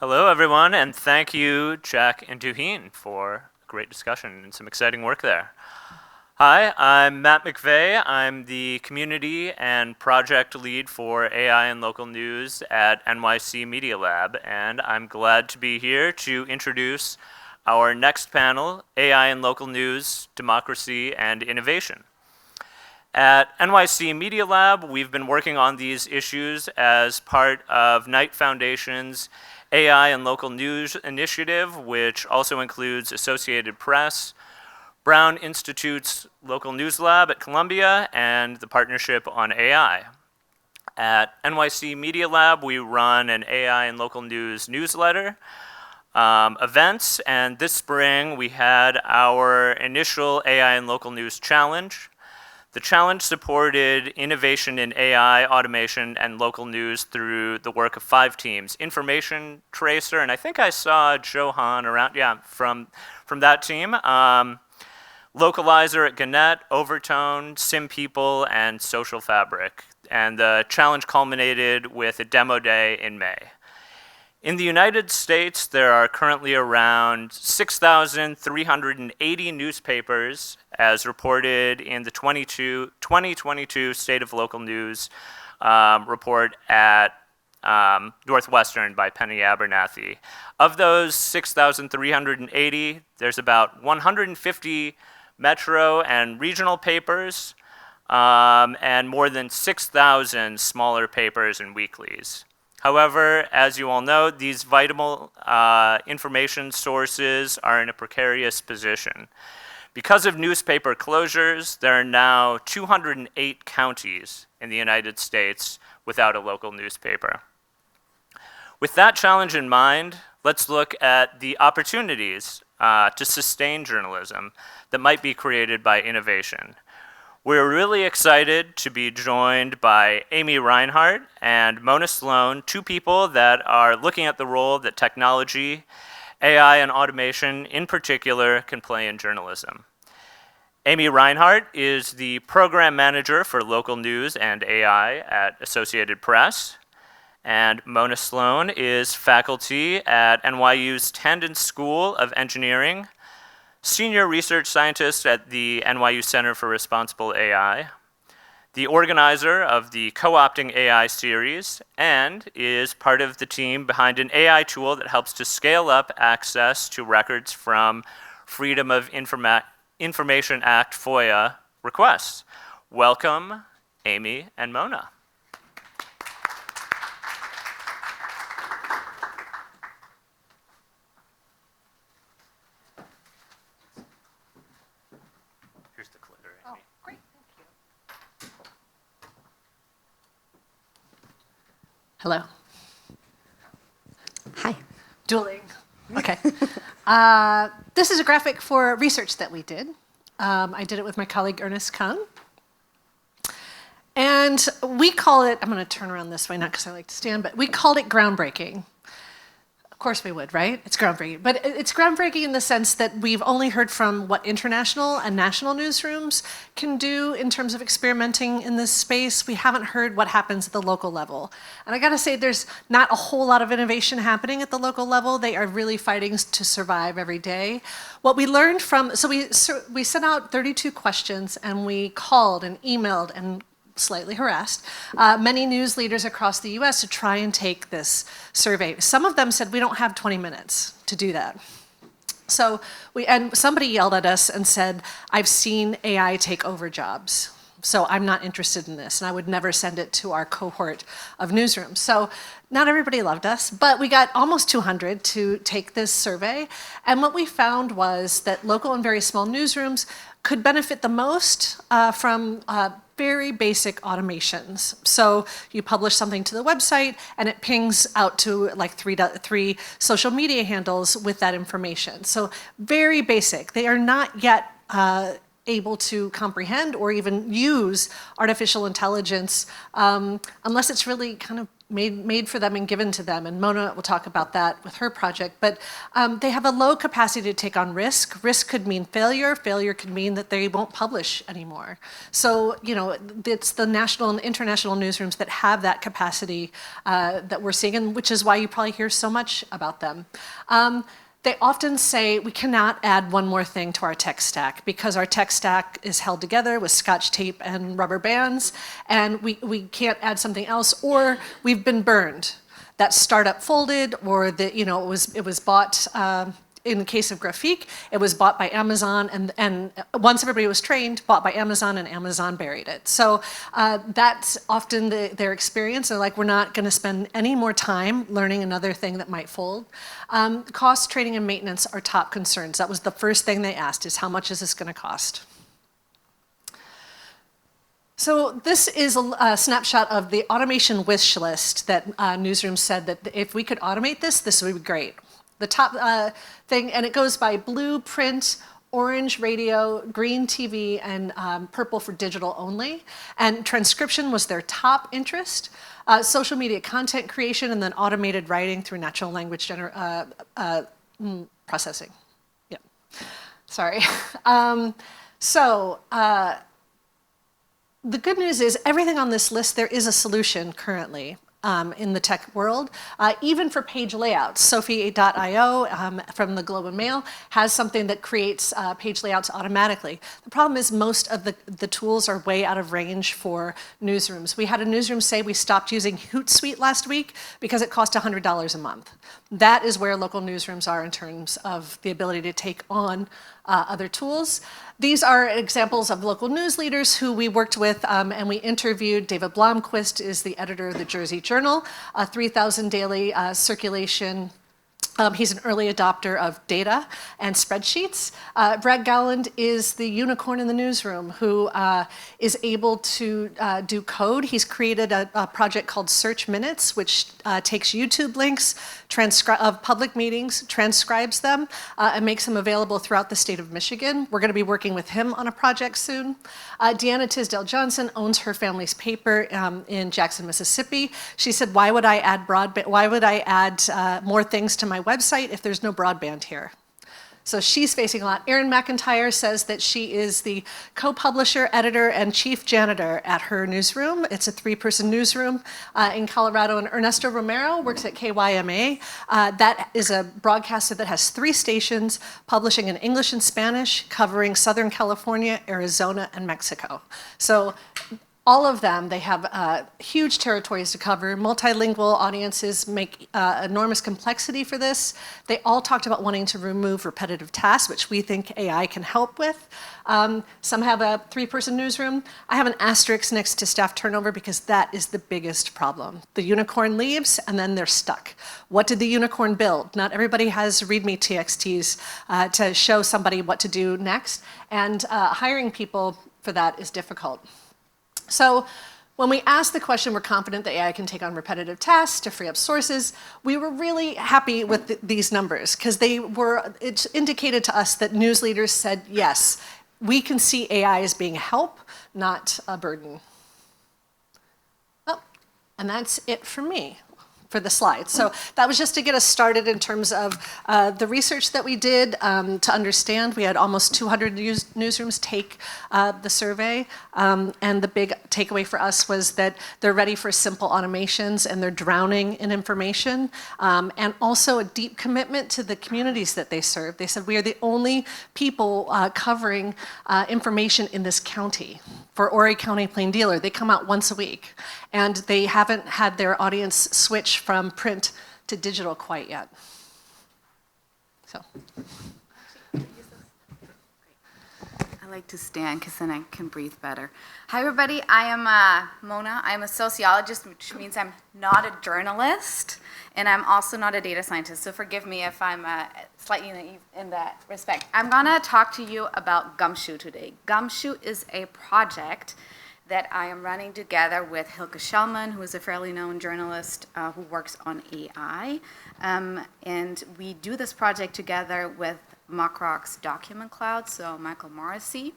Hello, everyone, and thank you, Jack and Duheen, for a great discussion and some exciting work there. Hi, I'm Matt McVeigh. I'm the community and project lead for AI and local news at NYC Media Lab, and I'm glad to be here to introduce our next panel, AI and local news, democracy, and innovation. At NYC Media Lab, we've been working on these issues as part of Knight Foundation's AI and Local News Initiative, which also includes Associated Press, Brown Institute's Local News Lab at Columbia, and the Partnership on AI. At NYC Media Lab, we run an AI and local news newsletter, events, and this spring we had our initial AI and local news challenge. The challenge supported innovation in AI, automation, and local news through the work of 5 teams. Information Tracer, and I think I saw Johan around, from that team. Localizer at Gannett, Overtone, SimPeople, and Social Fabric. And the challenge culminated with a demo day in May. In the United States, there are currently around 6,380 newspapers, as reported in the 2022 State of Local News report at Northwestern by Penny Abernathy. Of those 6,380, there's about 150 metro and regional papers, and more than 6,000 smaller papers and weeklies. However, as you all know, these vital information sources are in a precarious position. Because of newspaper closures, there are now 208 counties in the United States without a local newspaper. With that challenge in mind, let's look at the opportunities to sustain journalism that might be created by innovation. We're really excited to be joined by Aimee Rinehart and Mona Sloane, 2 people that are looking at the role that technology, AI, and automation in particular can play in journalism. Aimee Rinehart is the program manager for local news and AI at Associated Press, and Mona Sloane is faculty at NYU's Tandon School of Engineering, senior research scientist at the NYU Center for Responsible AI, the organizer of the Co-opting AI series, and is part of the team behind an AI tool that helps to scale up access to records from Freedom of Information Act FOIA requests. Welcome, Aimee and Mona. Hello. Hi. Dueling. Okay. This is a graphic for research that we did. I did it with my colleague Ernest Kung. And we call it, I'm going to turn around this way, not because I like to stand, but we called it groundbreaking. Of course we would, right? It's groundbreaking. But it's groundbreaking in the sense that we've only heard from what international and national newsrooms can do in terms of experimenting in this space. We haven't heard what happens at the local level. And I gotta say, there's not a whole lot of innovation happening at the local level. They are really fighting to survive every day. What we learned from, so we sent out 32 questions and we called and emailed and slightly harassed many news leaders across the US to try and take this survey. Some of them said, we don't have 20 minutes to do that. So and somebody yelled at us and said, I've seen AI take over jobs, so I'm not interested in this, and I would never send it to our cohort of newsrooms. So not everybody loved us, but we got almost 200 to take this survey, and what we found was that local and very small newsrooms could benefit the most from very basic automations. So you publish something to the website and it pings out to like three social media handles with that information. So very basic. They are not yet able to comprehend or even use artificial intelligence unless it's really kind of made for them and given to them. And Mona will talk about that with her project. But they have a low capacity to take on risk. Risk could mean failure. Failure could mean that they won't publish anymore. So, it's the national and international newsrooms that have that capacity that we're seeing, and which is why you probably hear so much about them. They often say we cannot add one more thing to our tech stack because our tech stack is held together with Scotch tape and rubber bands, and we can't add something else, or we've been burned. That startup folded, or it was bought. In the case of Graphique, it was bought by Amazon, and once everybody was trained, bought by Amazon, and Amazon buried it. So that's often their experience. They're like, we're not going to spend any more time learning another thing that might fold. Cost, training, and maintenance are top concerns. That was the first thing they asked, is how much is this going to cost? So this is a snapshot of the automation wish list that newsrooms said that if we could automate this would be great. The top thing, and it goes by blue print, orange radio, green TV, and purple for digital only. And transcription was their top interest. Social media content creation, and then automated writing through natural language processing. Yeah, sorry. The good news is everything on this list, there is a solution currently. In the tech world, even for page layouts. Sophie.io from the Globe and Mail has something that creates page layouts automatically. The problem is most of the tools are way out of range for newsrooms. We had a newsroom say we stopped using Hootsuite last week because it cost $100 a month. That is where local newsrooms are in terms of the ability to take on other tools. These are examples of local news leaders who we worked with and we interviewed. David Blomquist is the editor of the Jersey Journal, 3,000 daily circulation. He's an early adopter of data and spreadsheets. Brad Gowland is the unicorn in the newsroom who is able to do code. He's created a project called Search Minutes, which takes YouTube links of public meetings, transcribes them, and makes them available throughout the state of Michigan. We're going to be working with him on a project soon. Deanna Tisdale Johnson owns her family's paper in Jackson, Mississippi. She said, why would I add more things to my website if there's no broadband here? So she's facing a lot. Erin McIntyre says that she is the co-publisher, editor, and chief janitor at her newsroom. It's a 3-person newsroom in Colorado. And Ernesto Romero works at KYMA. That is a broadcaster that has 3 stations publishing in English and Spanish, covering Southern California, Arizona, and Mexico. So all of them, they have huge territories to cover. Multilingual audiences make enormous complexity for this. They all talked about wanting to remove repetitive tasks, which we think AI can help with. Some have a 3-person newsroom. I have an asterisk next to staff turnover because that is the biggest problem. The unicorn leaves and then they're stuck. What did the unicorn build? Not everybody has README TXTs to show somebody what to do next, and hiring people for that is difficult. So when we asked the question, we're confident that AI can take on repetitive tasks to free up sources, we were really happy with these numbers because it indicated to us that news leaders said, yes, we can see AI as being a help, not a burden. Oh, and that's it for me for the slides. So that was just to get us started in terms of the research that we did to understand. We had almost 200 newsrooms take the survey, and the big takeaway for us was that they're ready for simple automations and they're drowning in information, and also a deep commitment to the communities that they serve. They said, we are the only people covering information in this county. For Horry County Plain Dealer, they come out once a week, and they haven't had their audience switch from print to digital quite yet. So. I like to stand because then I can breathe better. Hi, everybody. I am Mona. I'm a sociologist, which means I'm not a journalist, and I'm also not a data scientist, so forgive me if I'm slightly naive in that respect. I'm going to talk to you about Gumshoe today. Gumshoe is a project that I am running together with Hilke Schellman, who is a fairly known journalist who works on AI. And we do this project together with Muckrock's Document Cloud, so Michael Morrissey.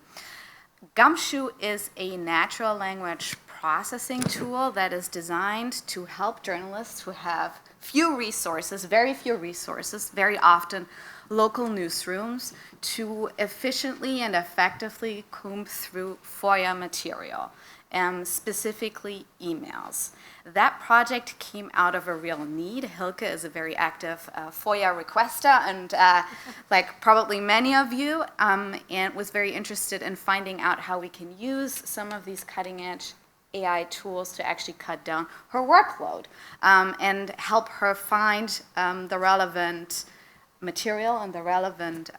Gumshoe is a natural language processing tool that is designed to help journalists who have few resources, very few resources, very often local newsrooms, to efficiently and effectively comb through FOIA material, specifically emails. That project came out of a real need. Hilke is a very active FOIA requester, and like probably many of you, and was very interested in finding out how we can use some of these cutting-edge AI tools to actually cut down her workload and help her find the relevant material and the relevant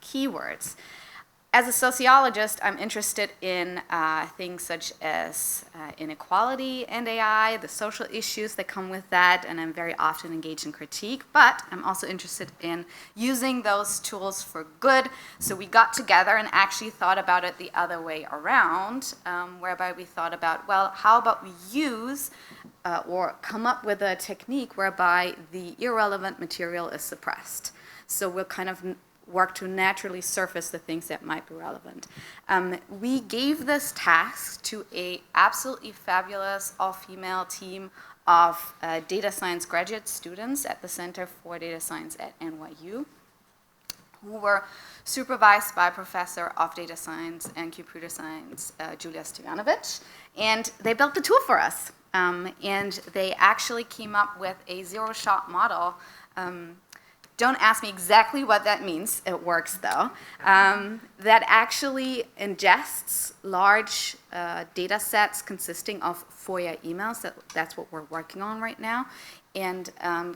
keywords. As a sociologist, I'm interested in things such as inequality and AI, the social issues that come with that, and I'm very often engaged in critique, but I'm also interested in using those tools for good. So we got together and actually thought about it the other way around, whereby we thought about, well, how about we use or come up with a technique whereby the irrelevant material is suppressed. So we'll kind of work to naturally surface the things that might be relevant. We gave this task to a absolutely fabulous all-female team of data science graduate students at the Center for Data Science at NYU, who were supervised by Professor of Data Science and Computer Science, Julia Stojanovic, and they built the tool for us. And they actually came up with a zero-shot model. Don't ask me exactly what that means. It works, though. That actually ingests large data sets consisting of FOIA emails. That's what we're working on right now. And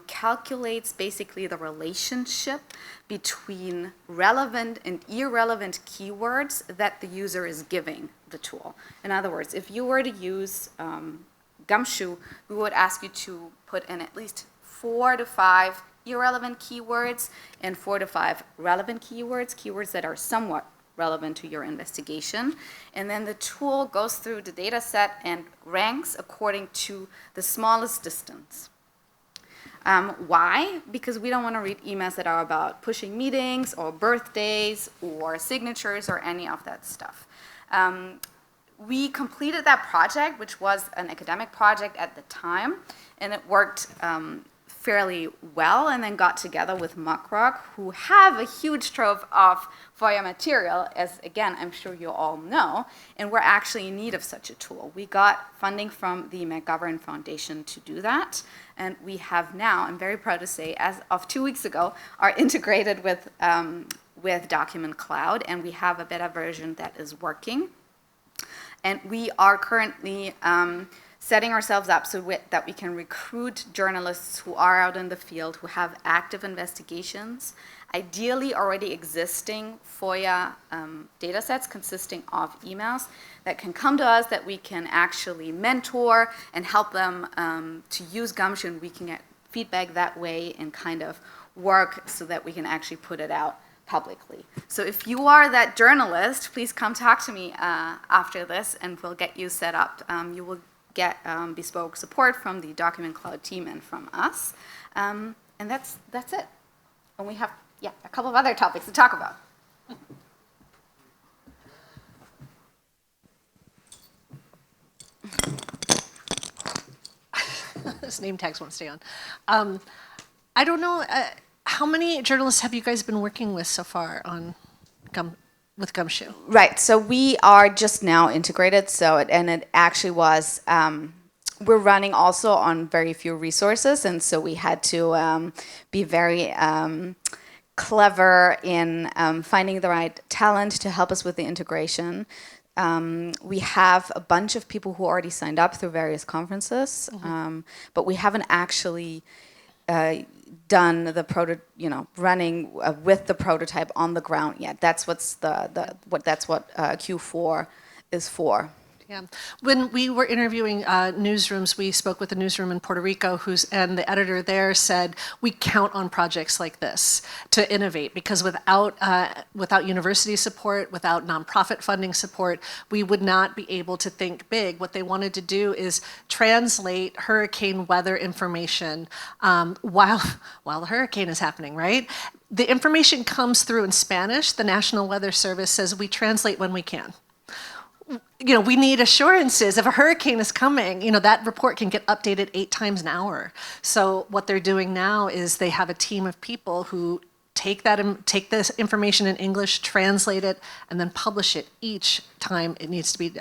calculates basically the relationship between relevant and irrelevant keywords that the user is giving the tool. In other words, if you were to use Gumshoe, we would ask you to put in at least 4 to 5 irrelevant keywords and 4 to 5 relevant keywords, keywords that are somewhat relevant to your investigation. And then the tool goes through the data set and ranks according to the smallest distance. Why? Because we don't want to read emails that are about pushing meetings or birthdays or signatures or any of that stuff. We completed that project, which was an academic project at the time, and it worked fairly well, and then got together with Muckrock, who have a huge trove of FOIA material, as again, I'm sure you all know, and we're actually in need of such a tool. We got funding from the McGovern Foundation to do that, and we have now, I'm very proud to say, as of 2 weeks ago, are integrated with Document Cloud, and we have a beta version that is working. And we are currently setting ourselves up so that we can recruit journalists who are out in the field, who have active investigations, ideally already existing FOIA data sets consisting of emails that can come to us, that we can actually mentor and help them to use Gumshoe, and we can get feedback that way and kind of work so that we can actually put it out publicly. So if you are that journalist, please come talk to me after this, and we'll get you set up. You will get bespoke support from the Document Cloud team and from us. And that's it. And we have, a couple of other topics to talk about. This name tags won't stay on. I don't know, how many journalists have you guys been working with so far on with Gumshoe? Right, so we are just now integrated, and it actually was, we're running also on very few resources, and so we had to be very clever in finding the right talent to help us with the integration. We have a bunch of people who already signed up through various conferences, but we haven't actually done the running with the prototype on the ground yet. That's what Q4 is for. Yeah. When we were interviewing newsrooms, we spoke with a newsroom in Puerto Rico and the editor there said, we count on projects like this to innovate, because without university support, without nonprofit funding support, we would not be able to think big. What they wanted to do is translate hurricane weather information while the hurricane is happening, right? The information comes through in Spanish. The National Weather Service says we translate when we can. we need assurances. If a hurricane is coming, that report can get updated 8 times an hour. So what they're doing now is they have a team of people who take this information in English, translate it, and then publish it each time it needs to be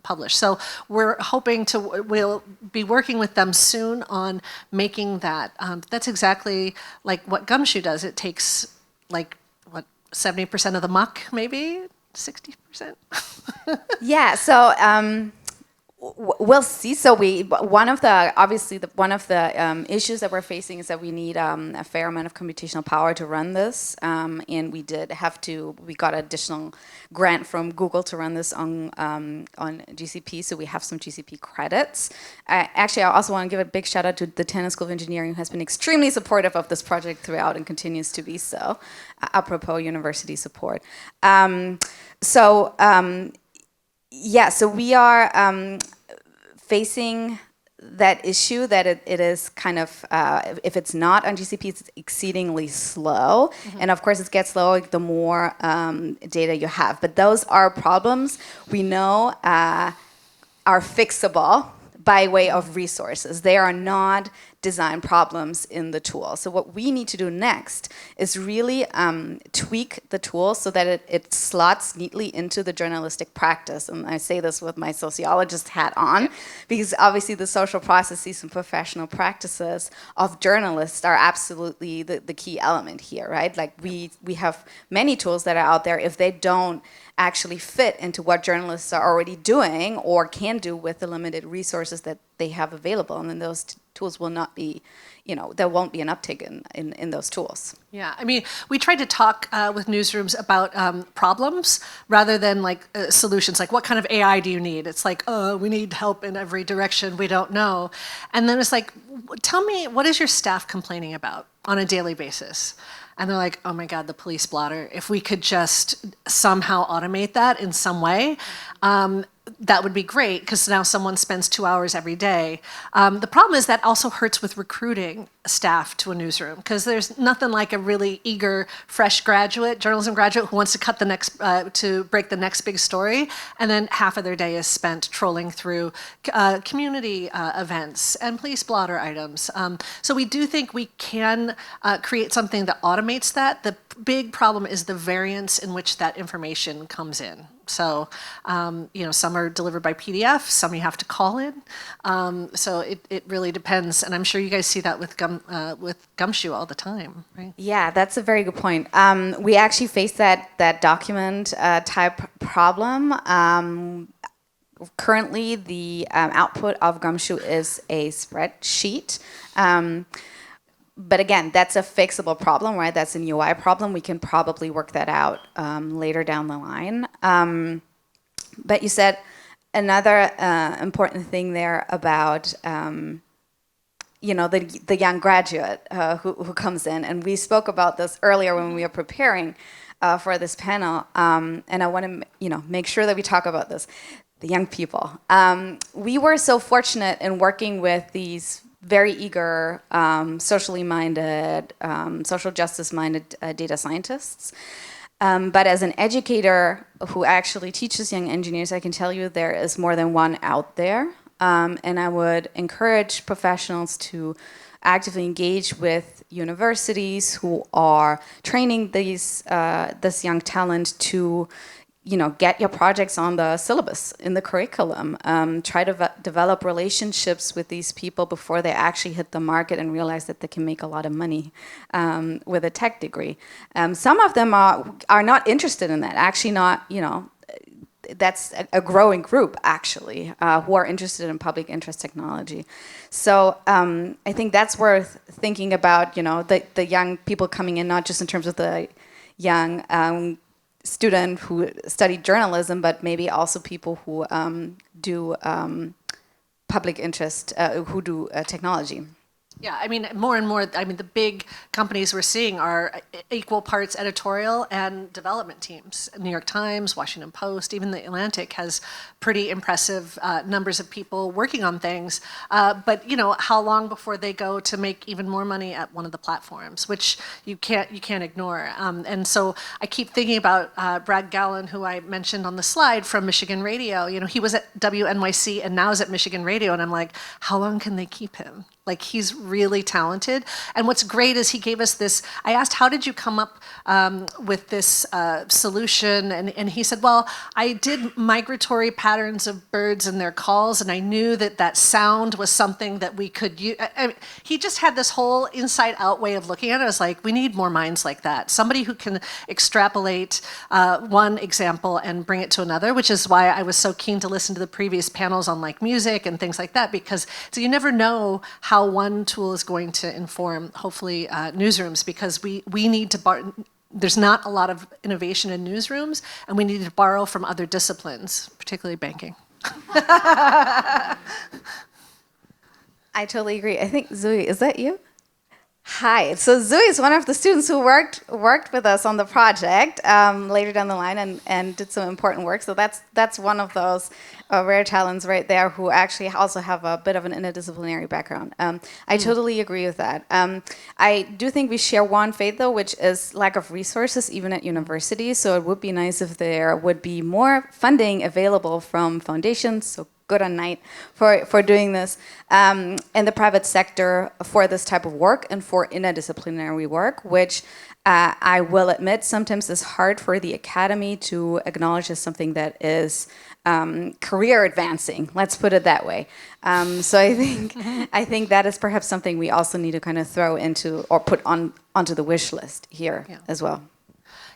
published. So we'll be working with them soon on making that. That's exactly like what Gumshoe does. It takes 70% of the muck, maybe 60%. Yeah, so we'll see. So one of the issues that we're facing is that we need a fair amount of computational power to run this, and we got additional grant from Google to run this on GCP. So we have some GCP credits. Actually, I also want to give a big shout out to the Tandon School of Engineering, who has been extremely supportive of this project throughout and continues to be so. Apropos university support. So we are facing that issue that it is kind of, if it's not on GCP, it's exceedingly slow. Mm-hmm. And of course, it gets slower the more data you have. But those are problems we know are fixable by way of resources. They are not design problems in the tool. So what we need to do next is really tweak the tool so that it slots neatly into the journalistic practice. And I say this with my sociologist hat on, because obviously the social processes and professional practices of journalists are absolutely the key element here, right? Like we have many tools that are out there. If they don't actually fit into what journalists are already doing or can do with the limited resources that they have available, and then those tools will not be, there won't be an uptick in those tools. Yeah, I mean, we tried to talk with newsrooms about problems rather than solutions. Like, what kind of AI do you need? It's like, oh, we need help in every direction. We don't know. And then it's like, tell me, what is your staff complaining about on a daily basis? And they're like, oh my God, the police blotter. If we could just somehow automate that in some way, that would be great, because now someone spends 2 hours every day. The problem is that also hurts with recruiting staff to a newsroom, because there's nothing like a really eager, fresh journalism graduate who wants to to break the next big story, and then half of their day is spent trolling through community events and police blotter items. So we do think we can create something that automates that. The big problem is the variance in which that information comes in. So, some are delivered by PDF, some you have to call in. So it really depends, and I'm sure you guys see that with Gumshoe all the time, right? Yeah, that's a very good point. We actually face that document type problem. Currently, the output of Gumshoe is a spreadsheet. But again, that's a fixable problem, right? That's an UI problem. We can probably work that out later down the line. But you said another important thing there about, the young graduate who comes in. And we spoke about this earlier when we were preparing for this panel. And I want to, make sure that we talk about this. The young people. We were so fortunate in working with these very eager, socially minded, social justice minded data scientists. But as an educator who actually teaches young engineers, I can tell you there is more than one out there. And I would encourage professionals to actively engage with universities who are training this young talent to get your projects on the syllabus, in the curriculum. Try to develop relationships with these people before they actually hit the market and realize that they can make a lot of money with a tech degree. Some of them are not interested in that. Actually not, that's a growing group, actually, who are interested in public interest technology. So I think that's worth thinking about, the young people coming in, not just in terms of the young student who studied journalism, but maybe also people who do public interest, who do technology. Yeah, I mean, more and more, I mean, the big companies we're seeing are equal parts editorial and development teams. New York Times, Washington Post, even The Atlantic has pretty impressive numbers of people working on things. But, you know, how long before they go to make even more money at one of the platforms, which you can't ignore. And so I keep thinking about Brad Gallen, who I mentioned on the slide from Michigan Radio. You know, he was at WNYC and now is at Michigan Radio. And I'm like, how long can they keep him? Like, he's really talented. And what's great is he gave us this, I asked, how did you come up with this solution? And he said, well, I did migratory patterns of birds and their calls, and I knew that that sound was something that we could use. I mean, he just had this whole inside out way of looking at it. I was like, we need more minds like that. Somebody who can extrapolate one example and bring it to another, which is why I was so keen to listen to the previous panels on like music and things like that, because so you never know how one tool is going to inform, hopefully, newsrooms, because we need to there's not a lot of innovation in newsrooms, and we need to borrow from other disciplines, particularly banking. I totally agree. I think, Zui, is that you? Hi. So Zui is one of the students who worked with us on the project later down the line and did some important work. So that's one of those rare talents right there who actually also have a bit of an interdisciplinary background. I totally agree with that. I do think we share one fate, though, which is lack of resources, even at universities. So it would be nice if there would be more funding available from foundations, so good on Knight for doing this, in the private sector for this type of work and for interdisciplinary work, which I will admit sometimes is hard for the academy to acknowledge as something that is career advancing. Let's put it that way. So I think that is perhaps something we also need to kind of throw into or put onto the wish list here as well.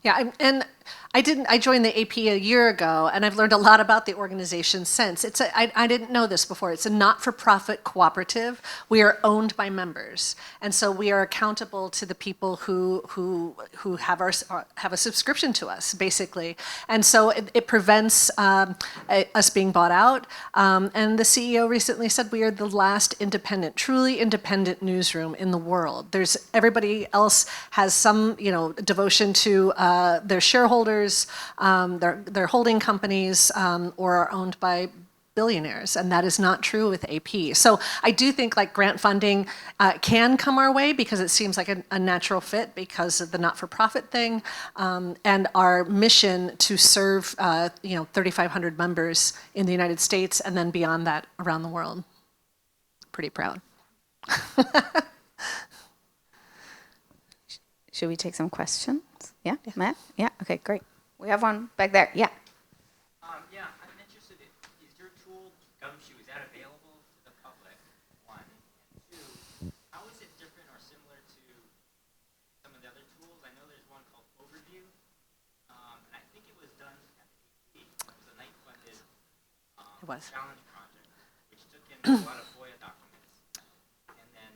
Yeah, and I joined the AP a year ago, and I've learned a lot about the organization since. I didn't know this before. It's a not-for-profit cooperative. We are owned by members, and so we are accountable to the people who have a subscription to us, basically. And so it prevents us being bought out. And the CEO recently said we are the last truly independent newsroom in the world. Everybody else has some, devotion to their shareholders. Their holding companies, or are owned by billionaires, and that is not true with AP. So I do think like grant funding can come our way because it seems like a natural fit because of the not-for-profit thing, and our mission to serve 3,500 members in the United States and then beyond that around the world. Pretty proud. Should we take some questions? Yeah, Matt? Yeah, okay, great. We have one back there. Yeah. Yeah, I'm interested in, is your tool, Gumshoe, is that available to the public, one? And two, how is it different or similar to some of the other tools? I know there's one called Overview, and I think it was done at the AP. It was a Knight-funded challenge project, which took in a lot of FOIA documents and then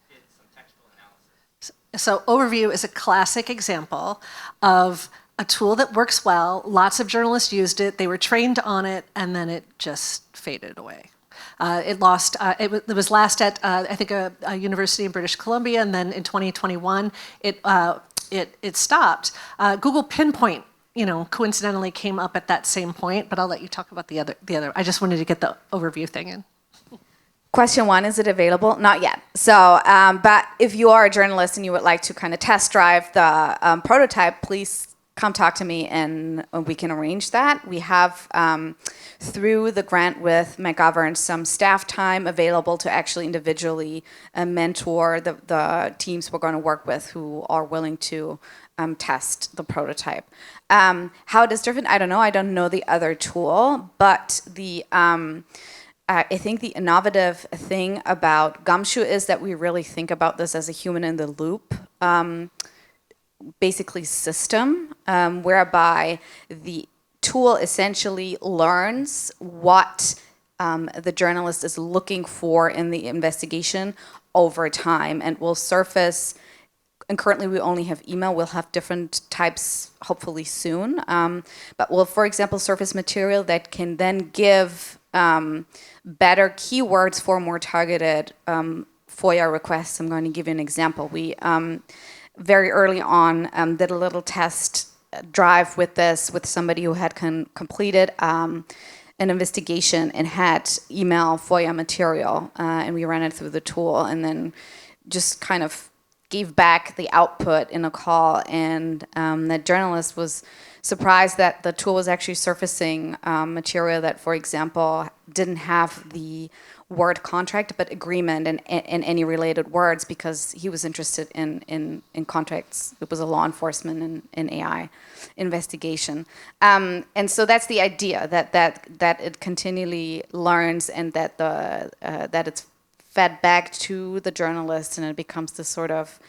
did some textual analysis. So Overview is a classic example of a tool that works well. Lots of journalists used it. They were trained on it, and then it just faded away. It was last at I think a university in British Columbia, and then in 2021 it stopped. Google Pinpoint, coincidentally came up at that same point. But I'll let you talk about the other. I just wanted to get the Overview thing in. Question one, is it available? Not yet. So, but if you are a journalist and you would like to kind of test drive the prototype, please come talk to me and we can arrange that. We have, through the grant with McGovern, some staff time available to actually individually mentor the teams we're going to work with who are willing to test the prototype. How it is different, I don't know. I don't know the other tool, but I think the innovative thing about Gumshoe is that we really think about this as a human in the loop, basically system, whereby the tool essentially learns what the journalist is looking for in the investigation over time and will surface. And currently we only have email. We'll have different types hopefully soon. But we'll, for example, surface material that can then give better keywords for more targeted FOIA requests. I'm going to give you an example. We very early on did a little test drive with somebody who had completed an investigation and had email FOIA material, and we ran it through the tool, and then just kind of gave back the output in a call, and that journalist was surprised that the tool was actually surfacing material that, for example, didn't have the word contract but agreement and any related words, because he was interested in contracts. It was a law enforcement and AI investigation. And so that's the idea, that it continually learns, and that that it's fed back to the journalist, and it becomes this sort of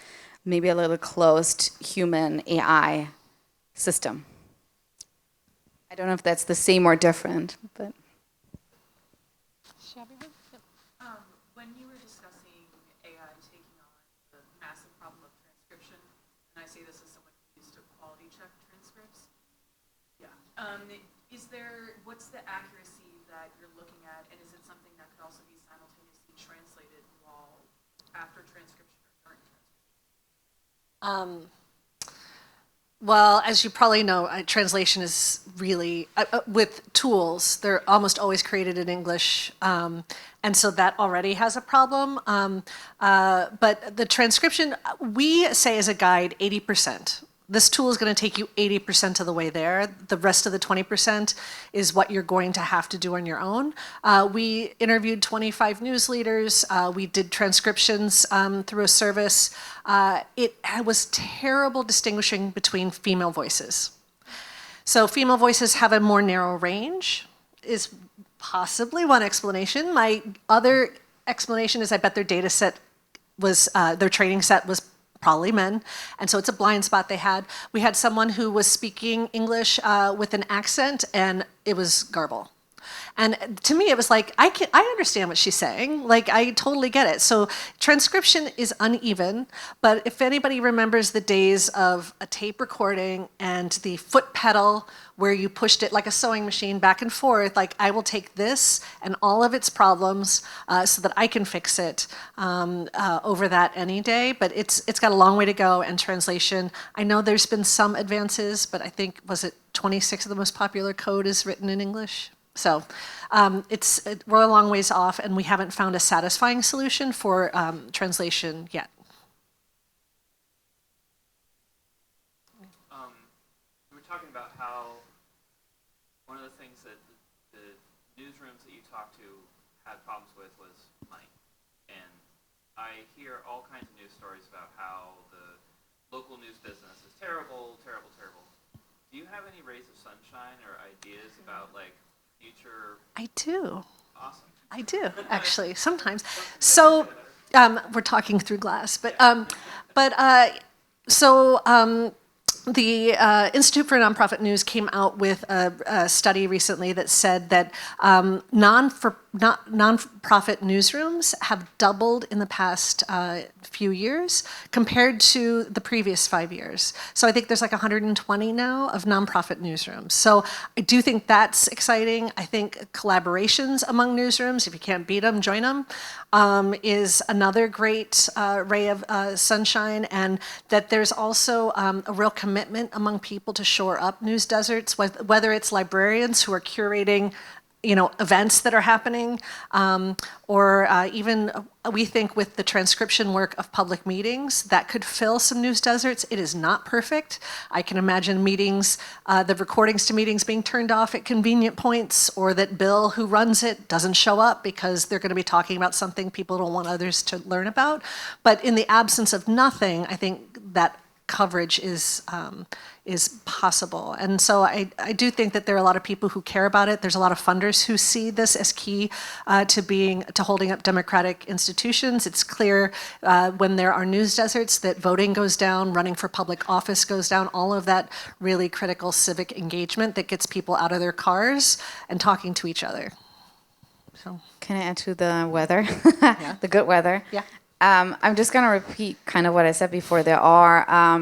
maybe a little closed human AI system. I don't know if that's the same or different, but. When you were discussing AI taking on the massive problem of transcription, and I say this as someone who used to quality check transcripts, what's the accuracy that you're looking at, and is it something that could also be simultaneously translated while after transcription or during transcription? Well, as you probably know, translation is really, with tools, they're almost always created in English, and so that already has a problem. But the transcription, we say as a guide, 80%. This tool is going to take you 80% of the way there. The rest of the 20% is what you're going to have to do on your own. We interviewed 25 news leaders. We did transcriptions through a service. It was terrible distinguishing between female voices. So female voices have a more narrow range, is possibly one explanation. My other explanation is I bet their data set was, their training set was probably men, and so it's a blind spot they had. We had someone who was speaking English with an accent, and it was garble. And to me, it was like, I understand what she's saying. Like, I totally get it. So transcription is uneven, but if anybody remembers the days of a tape recording and the foot pedal where you pushed it like a sewing machine back and forth, like, I will take this and all of its problems so that I can fix it over that any day. But it's got a long way to go, and translation, I know there's been some advances, but I think, was it 26 of the most popular code is written in English? So we're a long ways off, and we haven't found a satisfying solution for translation yet. We were talking about how one of the things that the newsrooms that you talked to had problems with was money. And I hear all kinds of news stories about how the local news business is terrible, terrible, terrible. Do you have any rays of sunshine or ideas about, like, future? I do. Awesome. I do, actually, sometimes. So we're talking through glass, but the Institute for Nonprofit News came out with a study recently that said that nonprofit newsrooms have doubled in the past few years compared to the previous 5 years. So I think there's like 120 now of nonprofit newsrooms. So I do think that's exciting. I think collaborations among newsrooms, if you can't beat them, join them, is another great ray of sunshine, and that there's also a real commitment among people to shore up news deserts, whether it's librarians who are curating, events that are happening, or even we think with the transcription work of public meetings, that could fill some news deserts. It is not perfect. I can imagine meetings, the recordings to meetings being turned off at convenient points, or that Bill, who runs it, doesn't show up because they're going to be talking about something people don't want others to learn about. But in the absence of nothing, I think that coverage is possible. And so I do think that there are a lot of people who care about it. There's a lot of funders who see this as key to holding up democratic institutions. It's clear when there are news deserts that voting goes down, running for public office goes down, all of that really critical civic engagement that gets people out of their cars and talking to each other. So. Can I add to the weather? Yeah. The good weather? Yeah. I'm just going to repeat kind of what I said before. There are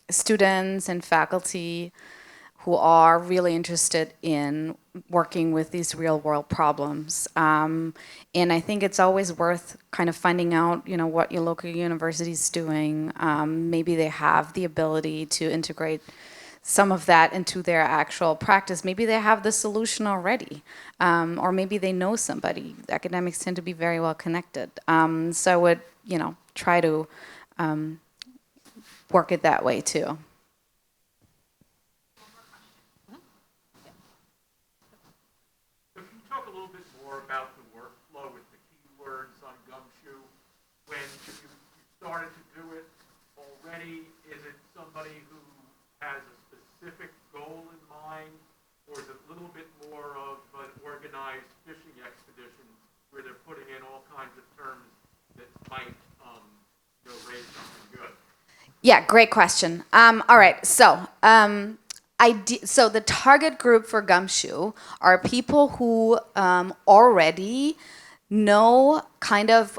students and faculty who are really interested in working with these real world problems. And I think it's always worth kind of finding out, what your local university is doing. Maybe they have the ability to integrate some of that into their actual practice. Maybe they have the solution already, or maybe they know somebody. Academics tend to be very well connected. So I would, try to work it that way too. So can you talk a little bit more about the workflow with the keywords on Gumshoe? If you started to do it already, is it somebody who has a specific goal in mind, or is it a little bit more of an organized fishing expedition where they're putting in all kinds of terms that might raise something good? Yeah, great question. All right, so so the target group for Gumshoe are people who already know kind of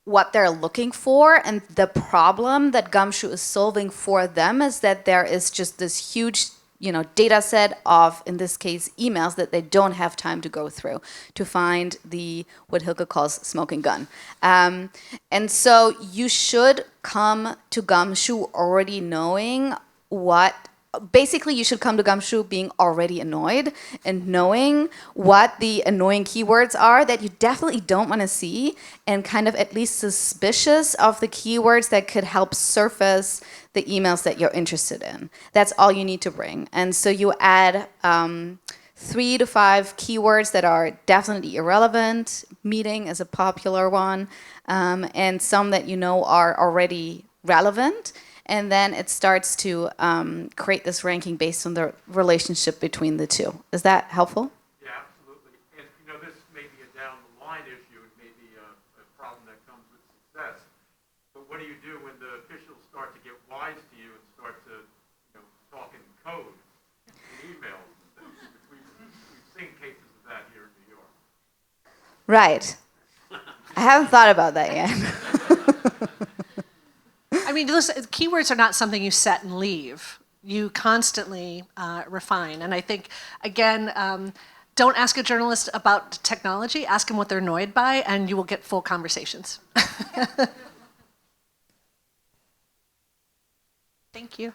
what they're looking for, and the problem that Gumshoe is solving for them is that there is just this huge data set of, in this case, emails that they don't have time to go through to find what Hilke calls smoking gun. And so you should come to Gumshoe already knowing basically you should come to Gumshoe being already annoyed and knowing what the annoying keywords are that you definitely don't want to see, and kind of at least suspicious of the keywords that could help surface the emails that you're interested in. That's all you need to bring. And so you add 3 to 5 keywords that are definitely irrelevant. Meeting is a popular one, and some that are already relevant. And then it starts to create this ranking based on the relationship between the two. Is that helpful? Yeah, absolutely. And this may be a down the line issue. It may be a problem that comes with success. But what do you do when the officials start to get wise to you and start to talk in code in emails and things? We've seen cases of that here in New York. Right. I haven't thought about that yet. I mean, listen, keywords are not something you set and leave. You constantly refine. And I think, again, don't ask a journalist about technology. Ask them what they're annoyed by, and you will get full conversations. Thank you.